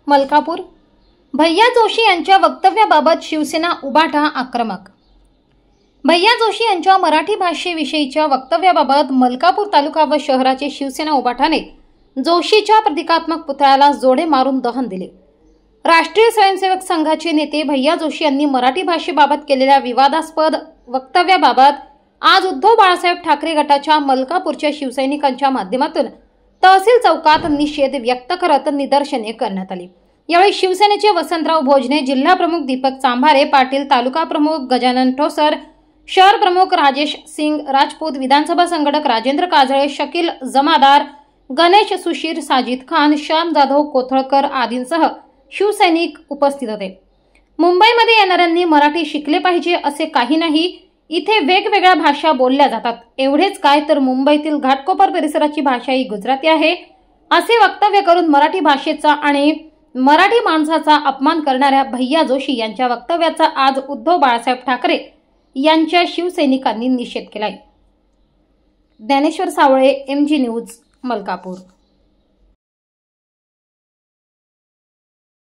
मलकापूर. भैया जोशी यांच्या वक्तव्याबाबत शिवसेना उबाटा आक्रमक. भैया जोशी यांच्या मराठी भाषेविषयीच्या वक्तव्याबाबत मलकापूर तालुका व शहराचे शिवसेना उबाटाने जोशीच्या प्रतिकात्मक पुतळ्याला जोडे मारून दहन दिले. राष्ट्रीय स्वयंसेवक संघाचे नेते भैया जोशी यांनी मराठी भाषेबाबत केलेल्या विवादास्पद वक्तव्याबाबत आज उद्धव बाळासाहेब ठाकरे गटाच्या मलकापूरच्या शिवसैनिकांच्या माध्यमातून तहसील चौकात निषेध व्यक्त करत निदर्शने करण्यात आली. यावेळी शिवसेनेचे वसंतराव भोजने, जिल्हा प्रमुख दीपक चांभारे पाटील, तालुका प्रमुख गजानन ठोसर, शहर प्रमुख राजेश सिंग राजपूत, विधानसभा संघटक राजेंद्र काजळे, शकील जमादार, गणेश सुशीर, साजिद खान, श्याम जाधव कोथळकर आदींसह शिवसैनिक उपस्थित होते. मुंबईमध्ये येणाऱ्यांनी मराठी शिकले पाहिजे असे काही नाही. इथे वेगवेगळ्या भाषा बोलल्या जातात. एवढेच काय तर मुंबईतील घाटकोपर परिसराची भाषा ही गुजराती आहे असे वक्तव्य करून मराठी भाषेचा आणि मराठी माणसाचा अपमान करणाऱ्या भैया जोशी यांच्या वक्तव्याचा आज उद्धव बाळासाहेब ठाकरे यांच्या शिवसैनिकांनी निषेध केलाय. ज्ञानेश्वर सावळे, MG न्यूज, मलकापूर.